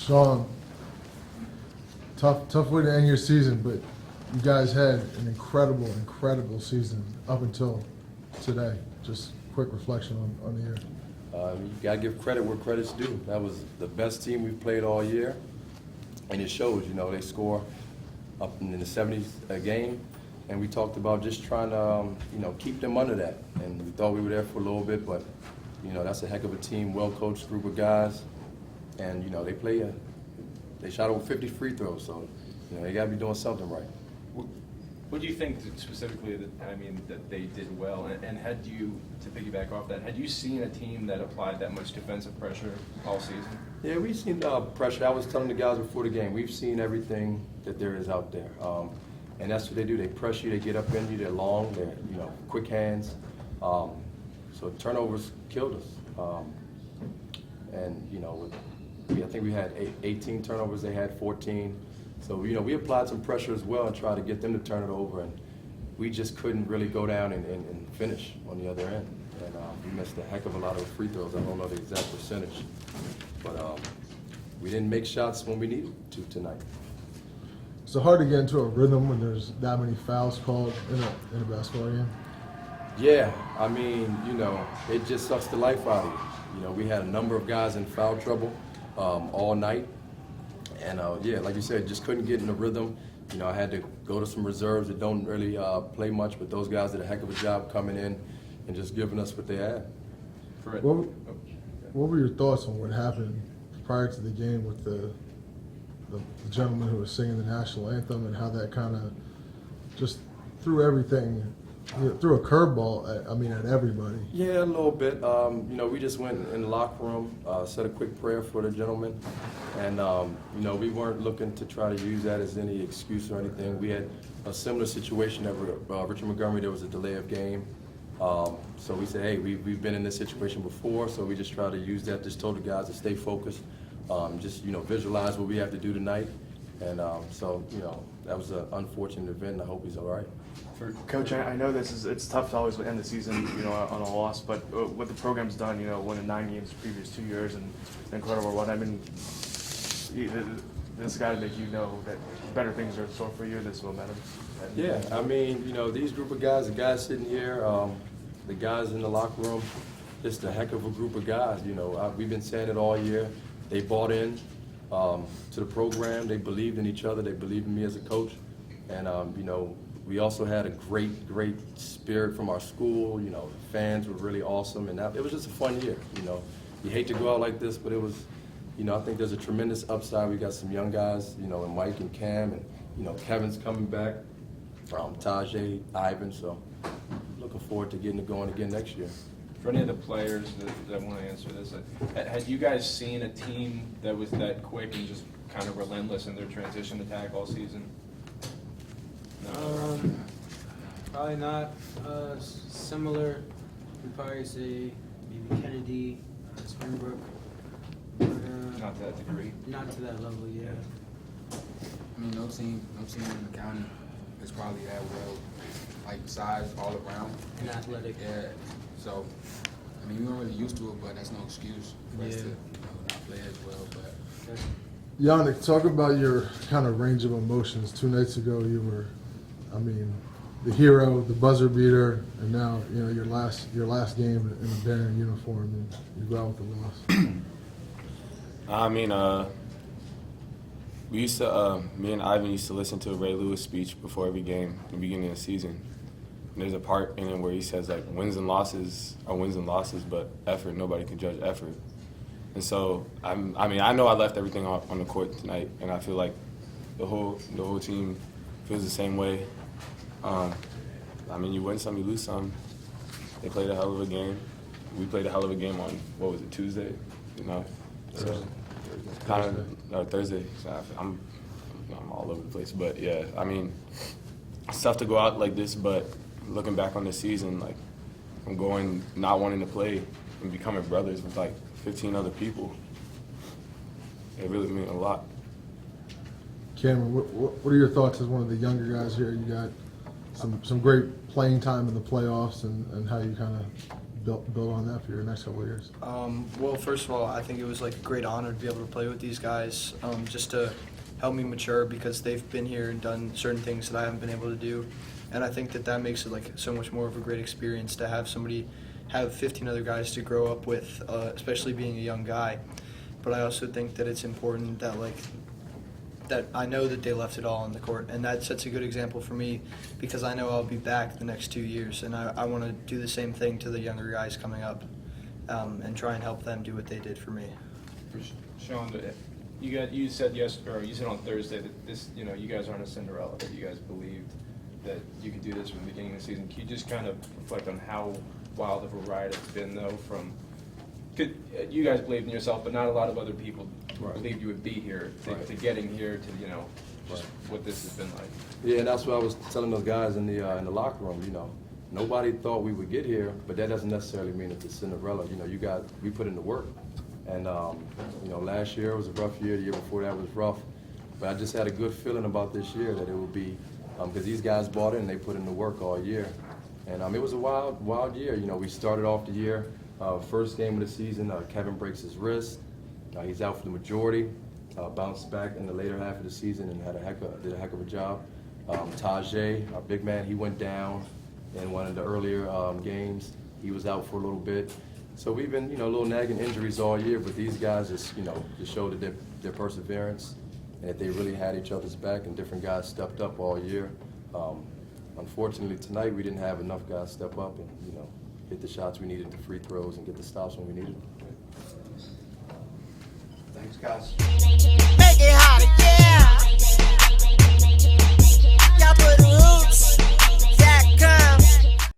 Sean, tough way to end your season, but you guys had an incredible season up until today. Just quick reflection on the year. You got to give credit where credit's due. That was the best team we've played all year, and it shows. You know, they score up in the 70s a game, and we talked about just trying to, keep them under that. And we thought we were there for a little bit, but, that's a heck of a team, well-coached group of guys, and, they shot over 50 free throws, so, they got to be doing something right. What do you think specifically that they did well? And had you, to piggyback off that, had you seen a team that applied that much defensive pressure all season? Yeah, we've seen pressure. I was telling the guys before the game, we've seen everything that there is out there. And that's what they do. They press you, they get up in you, they're long, they're quick hands. So turnovers killed us. I think we had 18 turnovers, they had 14. So, we applied some pressure as well and tried to get them to turn it over, and we just couldn't really go down and finish on the other end. And we missed a heck of a lot of free throws. I don't know the exact percentage, but we didn't make shots when we needed to tonight. So hard to get into a rhythm when there's that many fouls called in a basketball game. Yeah, it just sucks the life out of you. We had a number of guys in foul trouble all night. And, like you said, just couldn't get in the rhythm. I had to go to some reserves that don't really play much, but those guys did a heck of a job coming in and just giving us what they had. What were your thoughts on what happened prior to the game with the gentleman who was singing the national anthem and how that kind of just threw everything, threw a curveball at everybody? Yeah, a little bit. We just went in the locker room, said a quick prayer for the gentleman, and we weren't looking to try to use that as any excuse or anything. We had a similar situation at Richard Montgomery. There was a delay of game, so we said, hey, we've been in this situation before, so we just try to use that. Just told the guys to stay focused, just visualize what we have to do tonight, and that was an unfortunate event. And I hope he's all right. Coach, I know it's tough to always end the season, on a loss, but what the program's done, winning 9 games the previous 2 years and an incredible run. This got to make you know that better things are in store for you. This momentum. Yeah, these group of guys, the guys sitting here, the guys in the locker room, just a heck of a group of guys. We've been saying it all year. They bought in to the program. They believed in each other. They believed in me as a coach, and we also had a great spirit from our school. The fans were really awesome, and it was just a fun year. You hate to go out like this, but it was, I think there's a tremendous upside. We got some young guys, and Mike and Cam, and Kevin's coming back, Tajay, Ivan. So looking forward to getting it going again next year. For any of the players that want to answer this, had you guys seen a team that was that quick and just kind of relentless in their transition attack all season? Probably not. Similar, we'd probably say maybe Kennedy, Springbrook. But, not to that degree. Not to that level, yeah. No team in the county is probably that well, size all around. And athletic. Yeah. So, we weren't really used to it, but that's no excuse for us to not play as well. But Yannick, talk about your kind of range of emotions. 2 nights ago, you were, the hero, the buzzer beater, and now your last game in a Baron uniform, and you go out with the loss. We used to, me and Ivan used to listen to a Ray Lewis speech before every game at the beginning of the season. And there's a part in it where he says, wins and losses are wins and losses, but effort, nobody can judge effort. And so, I know I left everything on the court tonight, and I feel like the whole team feels the same way. You win some, you lose some. They played a hell of a game. We played a hell of a game on, Tuesday? So Thursday. So I'm all over the place, but yeah, it's tough to go out like this. But looking back on the season, from not wanting to play and becoming brothers with 15 other people, it really meant a lot. Cameron, what are your thoughts as one of the younger guys here? You got some great playing time in the playoffs, and how you kind of build on that for your next couple of years? Well, first of all, I think it was like a great honor to be able to play with these guys, just to help me mature because they've been here and done certain things that I haven't been able to do. And I think that that makes it like so much more of a great experience to have 15 other guys to grow up with, especially being a young guy. But I also think that it's important that that I know that they left it all on the court, and that sets a good example for me because I know I'll be back the next 2 years, and I want to do the same thing to the younger guys coming up, and try and help them do what they did for me. Sean, you said on Thursday that this, you guys aren't a Cinderella, that you guys believed that you could do this from the beginning of the season. Can you just kind of reflect on how wild of a ride it's been, though, you guys believed in yourself, but not a lot of other people believed you would be here, to getting here to, just what this has been like. Yeah, and that's what I was telling those guys in the locker room. Nobody thought we would get here, but that doesn't necessarily mean it's a Cinderella. We put in the work, and last year was a rough year. The year before that was rough, but I just had a good feeling about this year that it would be, because these guys bought in, they put in the work all year, and it was a wild year. We started off the year. First game of the season, Kevin breaks his wrist. He's out for the majority. Bounced back in the later half of the season and did a heck of a job. Tajay, our big man, he went down in one of the earlier games. He was out for a little bit. So we've been, little nagging injuries all year, but these guys just showed that their perseverance and that they really had each other's back, and different guys stepped up all year. Unfortunately, tonight we didn't have enough guys step up and, hit the shots we needed, the free throws, and get the stops when we needed them. Thanks, guys. Make it hotter, yeah. Y'all put